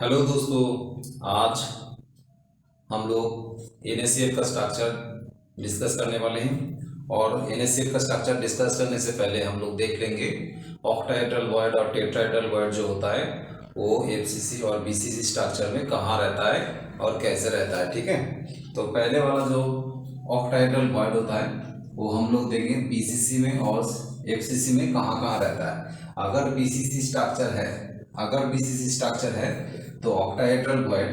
Hello दोस्तों। आज हम लोग NaCl का स्ट्रक्चर डिस्कस करने वाले हैं और NaCl का स्ट्रक्चर डिस्कस करने से पहले हम लोग देख लेंगे ऑक्टाहेड्रल वॉइड और टेट्राहेड्रल वॉइड जो होता है वो FCC और BCC स्ट्रक्चर में कहाँ रहता है और कैसे रहता है। ठीक है, तो पहले वाला जो ऑक्टाहेड्रल वॉइड होता है वो हम लोग देखेंगे BCC में और FCC में कहाँ कहाँ रहता है। अगर BCC स्ट्रक्चर है तो ऑक्टाहेड्रल वॉइड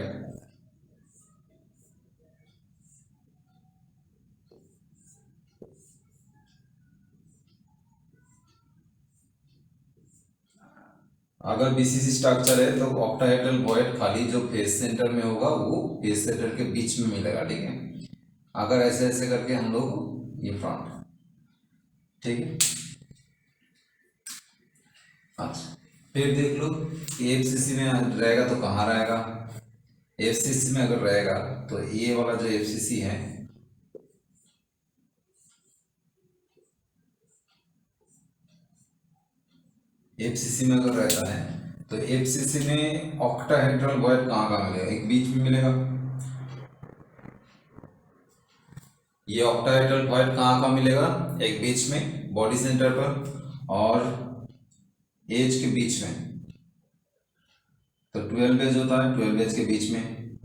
अगर बीसीसी स्ट्रक्चर है तो ऑक्टाहेड्रल वॉइड खाली जो फेस सेंटर में होगा वो फेस सेंटर के बीच में मिलेगा। ठीक है, अगर ऐसे ऐसे करके हम लोग ये फ्रंट, ठीक है। अच्छा, फिर देख लो एफसीसी में रहेगा तो कहाँ रहेगा। एफसीसी में अगर रहेगा तो ये वाला जो एफसीसी है एफसीसी में अगर रहता है तो एफसीसी में ऑक्टाहेड्रल वॉइड कहाँ कहाँ मिलेगा, एक बीच में मिलेगा। ये ऑक्टाहेड्रल वॉइड कहाँ कहाँ मिलेगा, एक बीच में बॉडी सेंटर पर और एज के बीच में। तो 12 एज होता है, 12 एज के बीच में।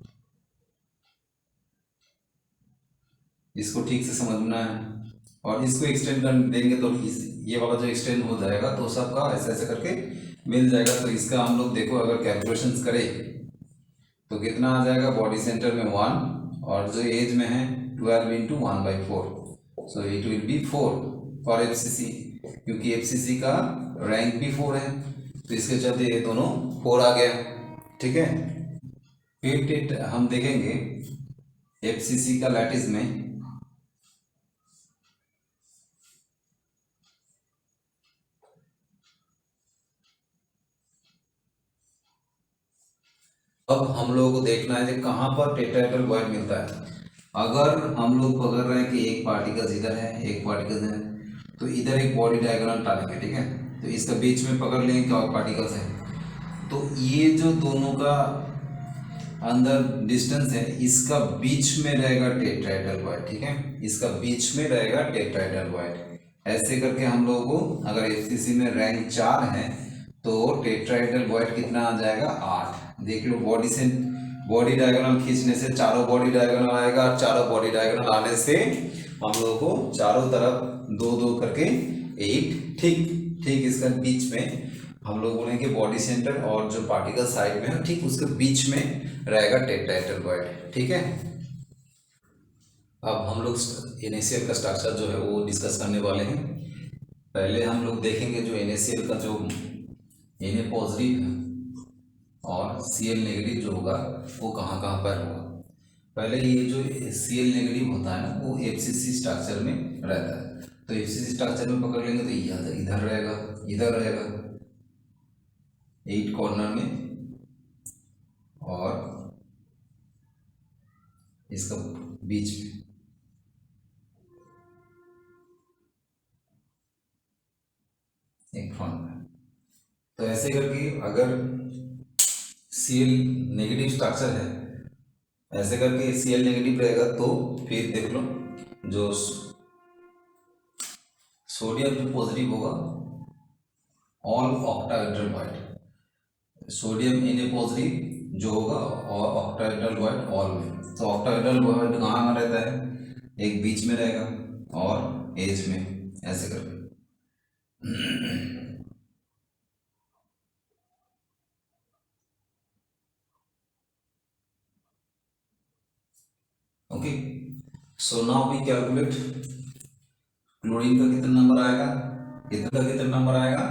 इसको ठीक से समझना है और इसको एक्सटेंड कर देंगे तो ये वाला जो एक्सटेंड हो जाएगा तो सबका ऐसे ऐसे करके मिल जाएगा। तो इसका हम लोग देखो अगर कैलकुलेशंस करें तो कितना आ जाएगा, बॉडी सेंटर में 1 और जो एज में है 12 into 1/4, so it will be 4 for FCC, क्योंकि एफसीसी का रैंक भी 4 है तो इसके चलते ये दोनों 4 आ गया। ठीक है, फिर हम देखेंगे एफसीसी का लैटिस में अब हम लोगों को देखना है कि कहाँ पर टेट्राहेड्रल वॉइड मिलता है। अगर हम लोग पकड़ रहे हैं कि एक पार्टिकल इधर है एक पार्टिकल है तो इधर एक बॉडी डायग्राम डालेंगे। ठीक है, तो इसका बीच में पकड़ लेंगे क्या पार्टिकल्स है, तो ये जो दोनों का अंदर डिस्टेंस है इसका बीच में रहेगा टेट्राहेड्रल वॉइड। ठीक है, इसका बीच में रहेगा टेट्राहेड्रल वॉइड। ऐसे करके हम लोगों को अगर एफसीसी में रैंक 4 है तो टेट्राहेड्रल वॉइड कितना आ जाएगा, 8। देख लो बॉडी डायगोनल खींचने से चारों बॉडी डायगोनल आएगा और चारों बॉडी डायगोनल आने से हम लोगों को चारों तरफ 2-2 करके 8, ठीक ठीक इसका बीच में हम लोग बोलेंगे बॉडी सेंटर और जो पार्टिकल साइड में है ठीक उसके बीच में रहेगा टेट्राहेड्रल वॉइड। ठीक है, अब हम लोग NaCl का स्ट्रक्चर जो है वो डिस्कस करने वाले हैं। पहले हम लोग देखेंगे जो NaCl का जो Na पॉजिटिव है और Cl नेगेटिव जो होगा वो कहाँ कहाँ पर होगा। पहले ये जो Cl नेगेटिव होता है ना वो FCC स्ट्रक्चर में रहता है, तो FCC स्ट्रक्चर में पकड़ लेंगे तो ये इधर रहेगा, इधर रहेगा 8 कॉर्नर में और इसका बीच में। एक फ्रंट में, तो ऐसे करके अगर Cl नेगेटिव स्ट्रक्चर है ऐसे करके Cl नेगेटिव रहेगा तो फिर देख लो जो सोडियम जो पॉजिटिव होगा all octahedral void, sodium Na positive जो होगा और ऑक्टाहेड्रल वॉइड ऑल में। तो ऑक्टाहेड्रल वॉइड कहाँ रहता है, एक बीच में रहेगा और एज में, ऐसे करके। Okay, so now we calculate chlorine का कितना नंबर आएगा, कितना नंबर आएगा,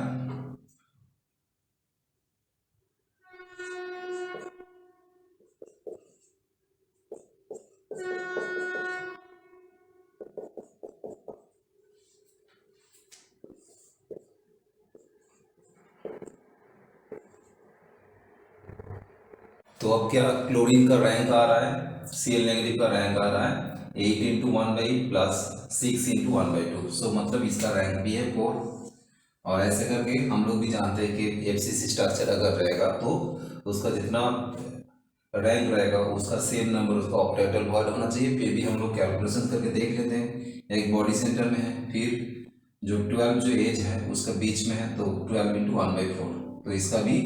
तो अब क्या क्लोरीन का रैंक आ रहा है, Cl नेगेटिव का रैंक आ रहा है 8 इंटू 1/8 प्लस 6 इंटू 1/2, सो मतलब इसका रैंक भी है 4। और ऐसे करके हम लोग भी जानते हैं कि एफसीसी स्ट्रक्चर अगर रहेगा तो उसका जितना रैंक रहेगा उसका सेम नंबर उसका ऑक्टेटल वर्ड होना चाहिए। फिर भी हम लोग कैलकुलेशन करके देख लेते हैं। एक बॉडी सेंटर में है, फिर जो 12 जो एज है उसका बीच में है, तो 12 इंटू 1/4, तो इसका भी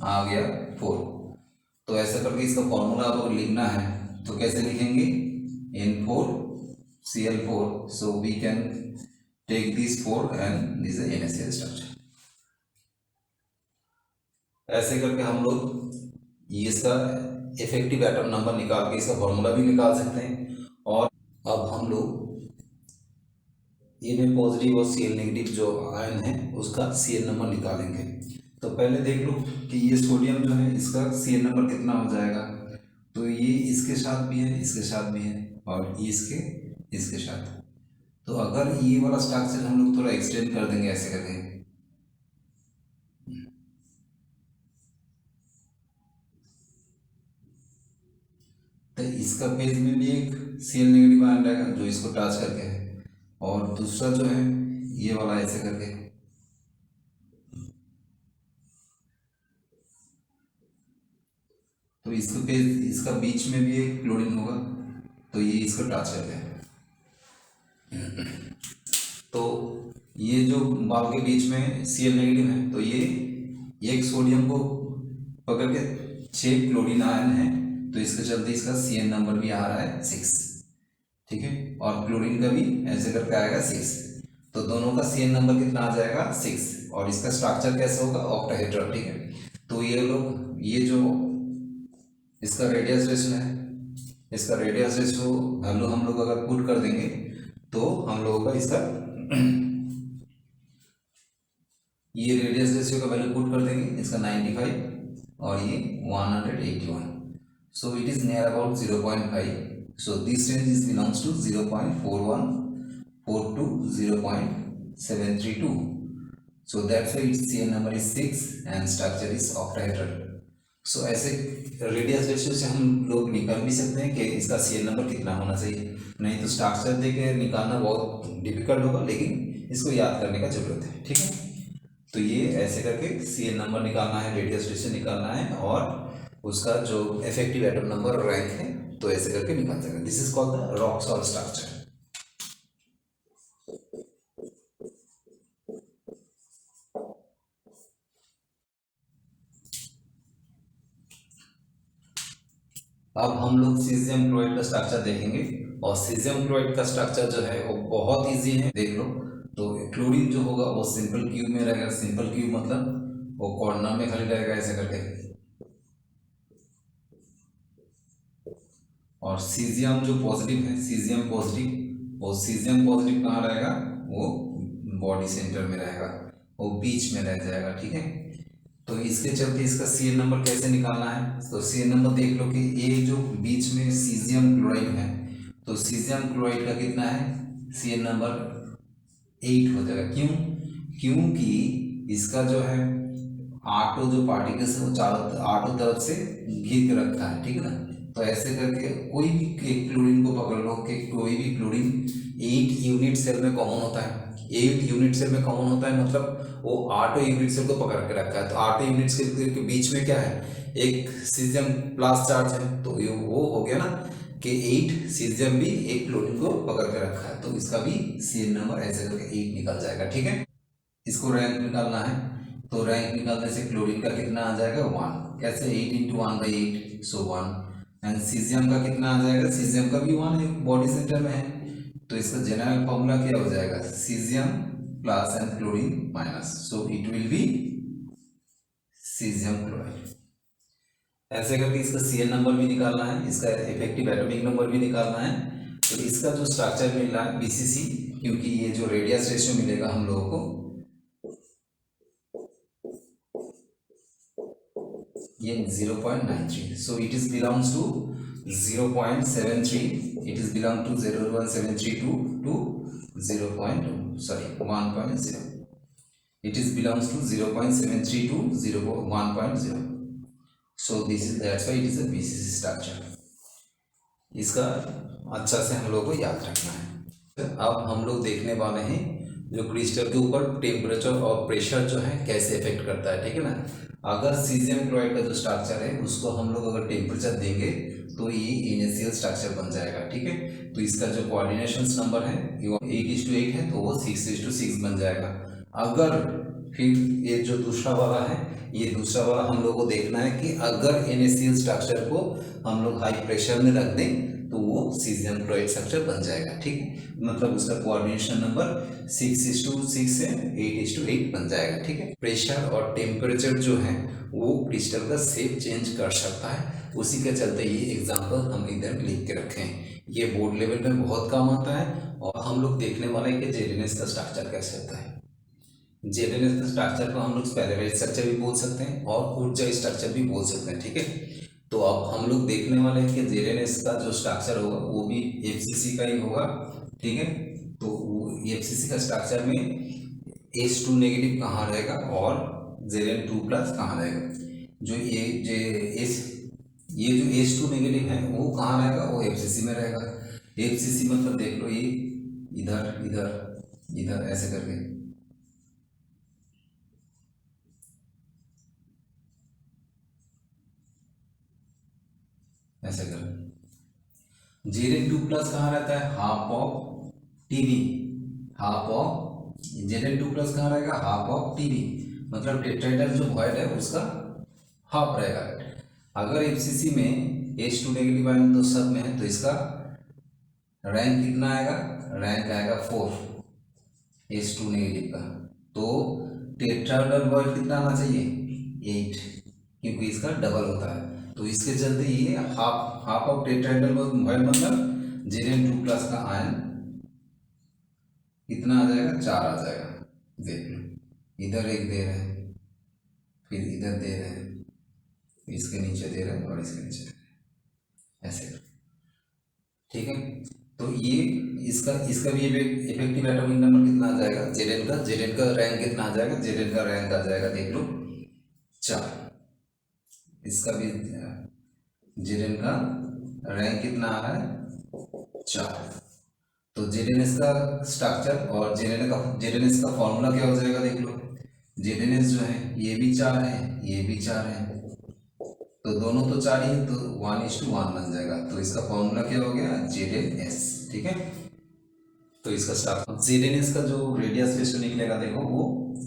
आ गया 4। तो ऐसा करके इसका फॉर्मूला अगर लिखना है तो कैसे लिखेंगे, N4Cl4, so we can take these 4 and this is NaCl structure। ऐसे करके हम लोग ये इसका इफेक्टिव एटम नंबर निकाल के इसका फॉर्मूला भी निकाल सकते हैं। और अब हम लोग Na पॉजिटिव और Cl नेगेटिव जो आयन है उसका Cl नंबर निकालेंगे। तो पहले देख लो कि ये सोडियम जो है इसका Cl नंबर कितना हो जाएगा। तो ये इसके साथ भी है, इसके साथ भी है, और ये इसके साथ। तो अगर ये वाला स्ट्रक्चर हम लोग थोड़ा एक्सटेंड कर देंगे ऐसे करके, तो इसका पेज में भी एक Cl नेगेटिव आयन रहेगा जो इसको टच करके है, और दूसरा जो है ये वाला ऐसे करके। तो इसका पेज, इसका बीच में भी एक क्लोरीन होगा, तो ये इसको टच करते हैं। तो ये जो बाल के बीच में Cl नेगेटिव है, तो ये एक सोडियम को पकड़ के 6 क्लोरीन आयन है, तो इसके चलते इसका Cn नंबर भी आ रहा है 6, ठीक है। और क्लोरीन का भी ऐसे करके आएगा 6, तो दोनों का Cn नंबर कितना आ जाएगा 6, और इसका स्ट्रक्चर कैसे होगा, ऑक्टाहेड्रल, ठीक है। तो ये लोग, ये जो इसका रेडियस रेशियो है, इसका रेडियस रेशियो वैल्यू हम लोग अगर पुट कर देंगे तो हम लोगों का इसका ये रेडियस रेशियो का वैल्यू पुट कर देंगे, इसका 95 और ये 181, so it is near about 0.5, so this range is belongs to 0.4142 to 0.732, so that's why its Cn number is 6 and structure is octahedral। so ऐसे रेडियस रेशियो से हम लोग निकाल भी सकते हैं कि इसका Cn नंबर कितना होना चाहिए। नहीं तो स्ट्रक्चर देके निकालना बहुत डिफिकल्ट होगा, लेकिन इसको याद करने का जरूरत है, ठीक है। तो ये ऐसे करके Cn नंबर निकालना है, रेडियस रेशियो निकालना है, और उसका जो इफेक्टिव एटम नंबर रैंक है, तो ऐसे करके निकाल सकते हैं। This is called the rock salt structure. अब हम लोग सीजियम क्लोराइड का स्ट्रक्चर देखेंगे, और सीजियम क्लोराइड का स्ट्रक्चर जो है वो बहुत इजी है, देख लो। तो क्लोरीन जो होगा वो सिंपल क्यूब में रहेगा, सिंपल क्यूब मतलब वो कॉर्नर में खाली रहेगा ऐसे करके। और सीजियम जो पॉजिटिव है, सीजियम पॉजिटिव, वो सीजियम पॉजिटिव कहाँ रहेगा, वो बॉडी सेंटर में रहेगा, वो बीच में रह जाएगा, ठीक है। तो इसके चलते इसका Cn नंबर कैसे निकालना है, तो Cn नंबर देख लो कि ये जो बीच में सीजियम क्लोराइड है, तो सीजियम क्लोराइड का कितना है, Cn नंबर 8 हो जाएगा। क्यों, क्योंकि इसका जो है आठों जो पार्टिकल्स है वो चारों आठों तरफ से घिर के रखा है, ठीक है ना। तो ऐसे करके कोई भी क्लोरीन को पकड़ लो कि कोई भी क्लोरीन 8 यूनिट सेल में कॉमन होता है, 8 यूनिट सेल में कॉमन होता है, मतलब वो 8 यूनिट सेल को पकड़ के रखा है। तो 8 यूनिट सेल के बीच में क्या है, एक सीजियम प्लस चार्ज है, तो ये वो हो गया ना कि 8 सीजियम भी एक क्लोरीन को पकड़ के रखा है, तो इसका भी Cn नंबर ऐसे करके 8 निकल जाएगा, ठीक है। इसको रैंक निकालना है, तो रैंक निकालने से क्लोरीन का कितना आ जाएगा 1, कैसे 8 इंटू 1/8, सो 1। एंड सीजियम का कितना आ जाएगा, सीजियम का भी 1 है, बॉडी सेंटर में है, तो इसका जनरल फॉर्मूला क्या हो जाएगा, caesium plus and chlorine minus, so it will be caesium chloride. ऐसे करके इसका Cn नंबर भी निकालना है, इसका इफेक्टिव एटॉमिक नंबर भी निकालना है। तो इसका जो स्ट्रक्चर मिल रहा है BCC, क्योंकि ये जो रेडियस रेशियो मिलेगा हम लोगों को, ये 0.93, so it is belongs to 0.73, it is belong to 0.172 to 1.0, it is belongs to 0.73 to 1.0, so this is, that's why it is a BCC structure। इसका अच्छा से हम लोग को याद रखना है। अब हम लोग देखने वाले हैं जो क्रिस्टल के ऊपर टेम्परेचर और प्रेशर जो है कैसे इफेक्ट करता है, ठीक है ना। अगर सीजियम क्लोराइड का जो स्ट्रक्चर है उसको हम लोग अगर टेम्परेचर देंगे तो ये इनिशियल स्ट्रक्चर बन जाएगा, ठीक है। तो इसका जो कोऑर्डिनेशन नंबर है 8:8 है तो वो 6:6 बन जाएगा। अगर फिर ये जो दूसरा वाला है, ये दूसरा वाला हम लोग को देखना है कि अगर इनिशियल स्ट्रक्चर को हम लोग हाई प्रेशर में रख दें तो वो सीजियम क्लोराइड स्ट्रक्चर बन जाएगा, ठीक है। मतलब उसका कोऑर्डिनेशन नंबर 6:6 से 8:8 बन जाएगा, ठीक है। प्रेशर और टेम्परेचर जो है वो क्रिस्टल का शेप चेंज कर सकता है, उसी के चलते ये एग्जांपल हम इधर लिख के रखे हैं। ये बोर्ड लेवल में बहुत काम आता है और हम लोग देखने वाले हैं कि जेडेनेस का स्ट्रक्चर कैसे होता है। जेडेनेस का स्ट्रक्चर को हम लोग स्पेरेवेल स्ट्रक्चर भी बोल सकते हैं और ऊर्जा स्ट्रक्चर भी बोल सकते हैं, ठीक है। तो अब हम लोग देखने वाले हैं कि जेडेनेस का जो स्ट्रक्चर होगा वो भी एफसीसी का ही होगा, ठीक है। तो एफसीसी का स्ट्रक्चर में H2 नेगेटिव कहाँ रहेगा और Zn2+ कहाँ रहेगा। जो ये जो H2 नेगेटिव है वो कहाँ रहेगा, वो एफसीसी में रहेगा। एफसीसी मतलब देख लो ये इधर इधर इधर ऐसे करके, ऐसे कर। Zn2+ कहाँ रहता है, half of TV, half of Zn2+ कहाँ रहेगा, हाफ ऑफ टीवी, मतलब टेट्राहेड्रल जो वॉइड है उसका हाफ रहेगा। अगर एफसीसी में H2 नेगेटिव आयन तो सब में है तो इसका रैंक कितना आएगा, रैंक आएगा 4 H2 नेगेटिव का। तो टेट्राहेड्रल वॉइड कितना आना चाहिए, 8, क्योंकि इसका डबल होता है। तो इसके चलते ये हाफ ऑफ टेट्राहेड्रल वॉइड मतलब Zn2+ का आयन कितना आ जाएगा, 4 आ जाएगा। देख लो इधर एक दे रहे हैं, फिर इधर दे रहे हैं, इसके नीचे दे रहे हैं और इसके नीचे दे रहे हैं, ऐसे, ठीक है। तो ये इसका भी इफेक्टिव एटॉमिक नंबर कितना आ जाएगा, Zn का रैंक कितना आ जाएगा, Zn का रैंक आ जाएगा देख लो 4। इसका भी Zn का रैंक कितना आ रहा है, 4। तो Zns का स्ट्रक्चर और Zns का फॉर्मूला क्या हो जाएगा देख लो। Zns जो है ये भी 4 है, ये भी 4 है, तो दोनों तो 4 ही है, तो 1:1 बन जाएगा। तो इसका फॉर्मूला क्या हो गया, Zns, ठीक है। तो इसका स्ट्रक्चर Zns का जो रेडियस रेशियो निकलेगा देखो वो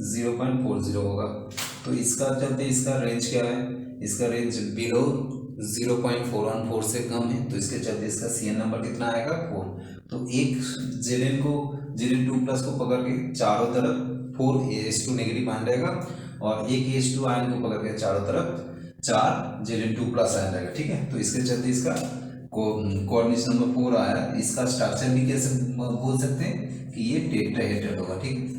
0.40 होगा। तो इसका चलते इसका रेंज क्या है, इसका रेंज बिलो 0.414 से कम है, तो इसके चलते इसका CN नंबर कितना आएगा, 4। तो एक Zn2+ को पकड़ के चारों तरफ 4 H2 नेगेटिव आयन रहेगा और एक H2 आयन को पकड़ के चारों तरफ 4 Zn2+ आयन रहेगा, ठीक है। तो इसके चलते इसका कोऑर्डिनेशन नंबर 4 आया। इसका स्ट्रक्चर भी कैसे बोल सकते हैं कि ये टेट्राहेड्रल होगा, ठीक है।